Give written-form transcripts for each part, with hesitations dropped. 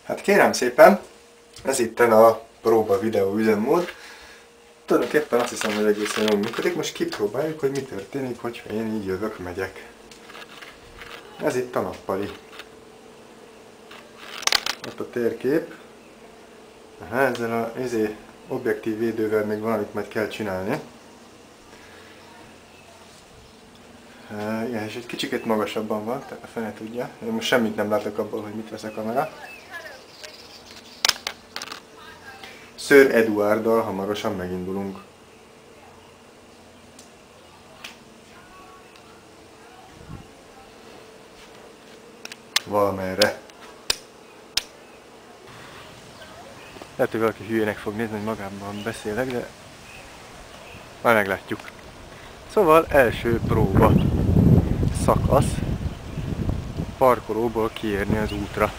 Hát kérem szépen, ez itten a próba videó üzemmód. Tulajdonképpen azt hiszem, hogy egészen jól működik. Most kipróbáljuk, hogy mi történik, hogyha én így jövök, megyek. Ez itt a nappali. Ott a térkép. Aha, ezzel a objektív védővel még valamit majd kell csinálni. Igen, és egy kicsit magasabban van, tehát a fene tudja. Én most semmit nem látok abból, hogy mit vesz a kamera. Sir Eduarddal hamarosan megindulunk. Valamerre. Lehet, hogy valaki hülyének fog nézni, hogy magamban beszélek, de majd meglátjuk. Szóval első próba szakasz, parkolóból kiérni az útra.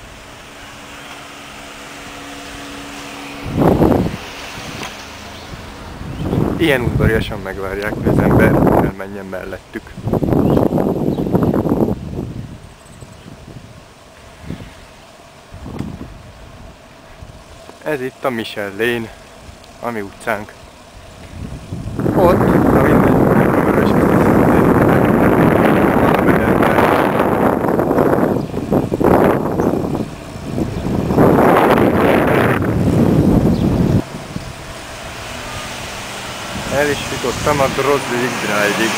Ilyen udvariasan megvárják, hogy az ember elmenjen mellettük. Ez itt a Michel Lane, a mi utcánk. Ott, el is jutottam a Drozdvig Drive-ig.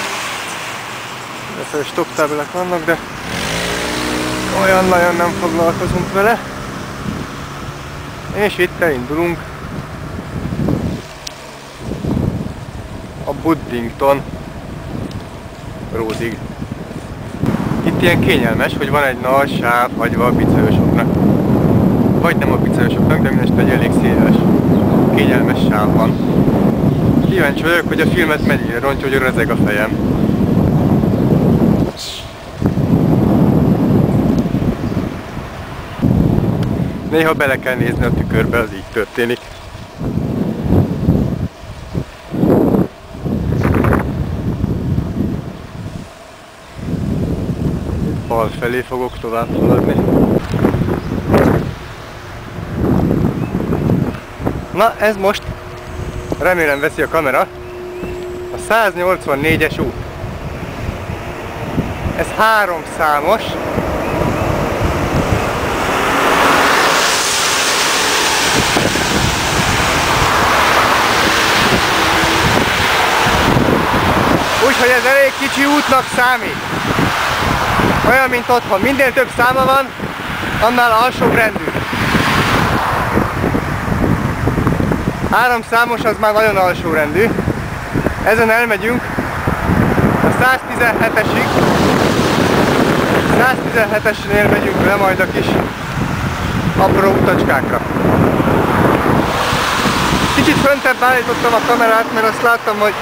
Ezzel stop táblák vannak, de olyan nagyon nem foglalkozunk vele. És itt elindulunk a Buddington Roadig. Itt ilyen kényelmes, hogy van egy nagy sáv hagyva a bicajosoknak. Vagy nem a bicajosoknak, de mindesetre egy elég széles, kényelmes sáv van. Kíváncsi vagyok, hogy a filmet mennyire rontja, hogy rezeg a fejem. Néha bele kell nézni a tükörbe, az így történik. Bal felé fogok tovább haladni. Na, ez most, remélem veszi a kamera, a 184-es út. Ez 3 számos. Úgyhogy ez elég kicsi útnak számít. Olyan, mint otthon. Minél több száma van, annál alsóbb rendű. 3 számos az már nagyon alsó rendű. Ezen elmegyünk a 117-esig. 117-esnél megyünk le majd a kis apró utacskákra. Kicsit föntebb állítottam a kamerát, mert azt láttam, hogy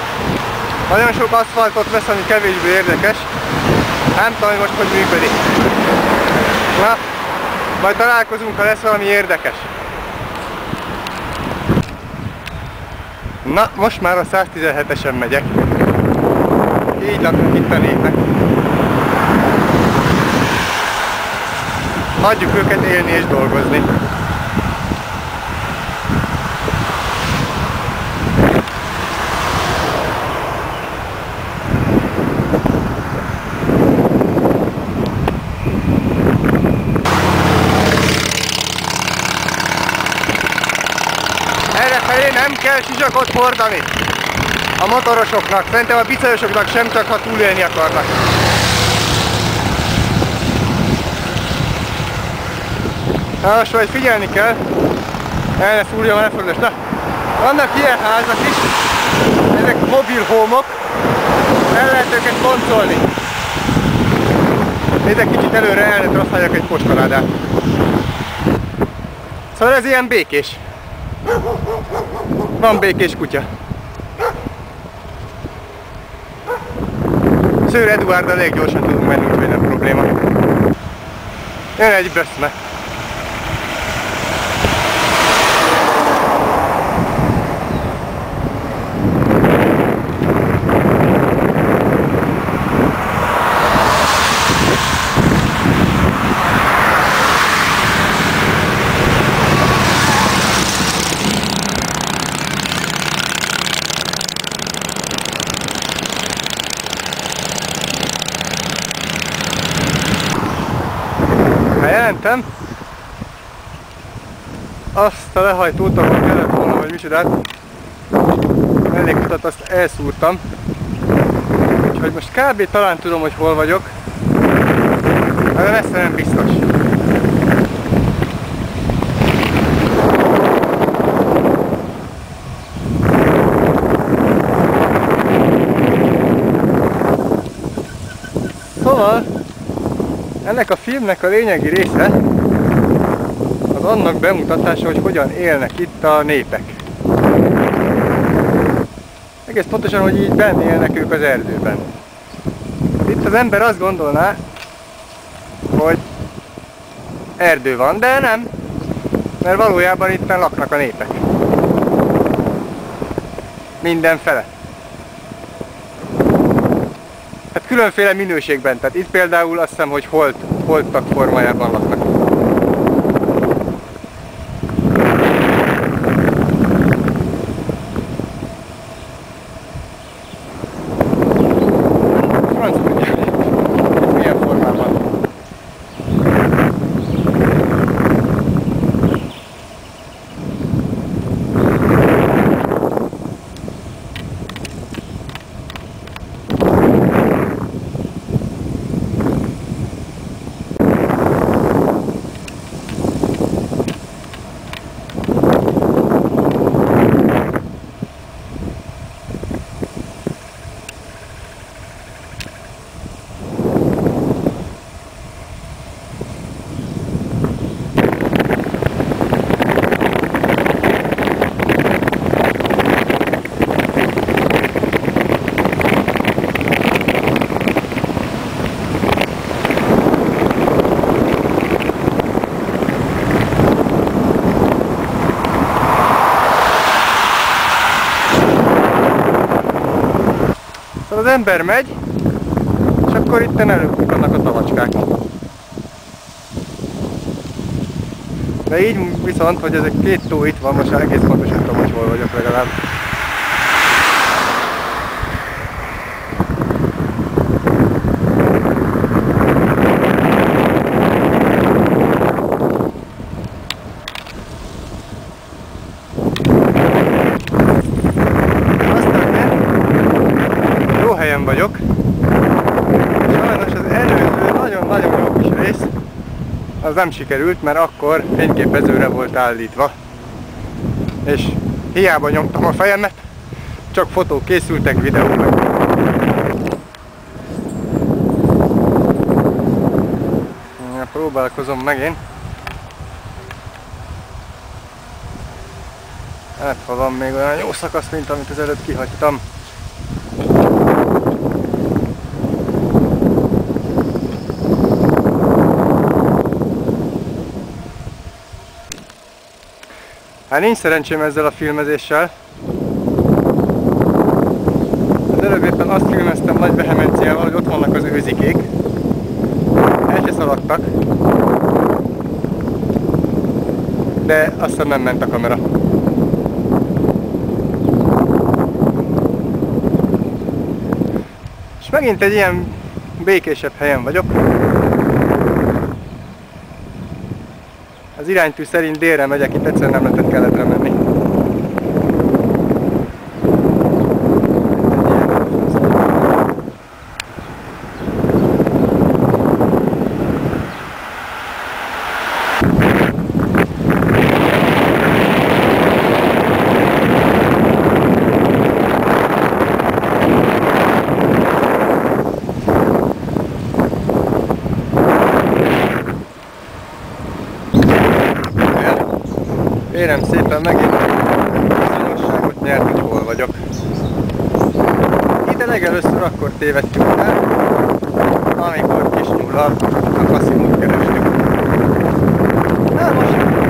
nagyon sok aszfaltot vesz, ami kevésbé érdekes. Nem tudom, hogy most hogy működik. Na, majd találkozunk, ha lesz valami érdekes. Na, most már a 117-esen megyek. Így laknak itt a népek. Hagyjuk őket élni és dolgozni. Errefelé nem kell sisakot hordani a motorosoknak, szerintem a bicajosoknak sem, csak ha túlélni akarnak. Na most majd figyelni kell, el ne fúrjam a lefordulás. Na, vannak ilyen házak is, ezek mobil homok, el lehet őket koncolni. Nézzek kicsit előre, el lehet használjak egy postaládát. Szóval ez ilyen békés. Van békés kutya. Sir Eduarddal elég gyorsan tudunk menni, úgyhogy nem probléma. Jön egy böszme. Bejelentem azt a lehajtót, ahol kellett volna, vagy micsodát. Mellékutat azt elszúrtam. Úgyhogy most kb. Talán tudom, hogy hol vagyok. De messze nem biztos. Szóval ennek a filmnek a lényegi része az annak bemutatása, hogy hogyan élnek itt a népek. Egész pontosan, hogy így benn élnek ők az erdőben. Itt az ember azt gondolná, hogy erdő van, de nem, mert valójában itt laknak a népek. Mindenfele. Hát különféle minőségben, tehát itt például azt hiszem, hogy holtak formájában laknak. Franc tudja, milyen formában. Az ember megy, és akkor itt előbukkannak a tavacskák. De így viszont, hogy ezek két tó itt van, most egész pontosan tudom, hogy hol vagyok legalább. Vagyok. Sajnos az előző nagyon-nagyon jó kis rész az nem sikerült, mert akkor fényképezőre volt állítva. És hiába nyomtam a fejemet, csak fotók készültek, videók meg. Próbálkozom megint. Hát ha van még olyan jó szakasz, mint amit az előbb kihagytam. Hát nincs szerencsém ezzel a filmezéssel. Az előbb éppen azt filmeztem nagy vehemenciával, hogy ott vannak az őzikék. El se szaladtak. De aztán nem ment a kamera. És megint egy ilyen békésebb helyen vagyok. Az iránytű szerint délre megyek, itt egyszerűen nem lehetett keletre menni. Kérem szépen megint bizonyosságot nyert, hogy hol vagyok. Ide legelőször akkor tévedtünk el, amikor kis nyullal a kaszinót kerestük. Na most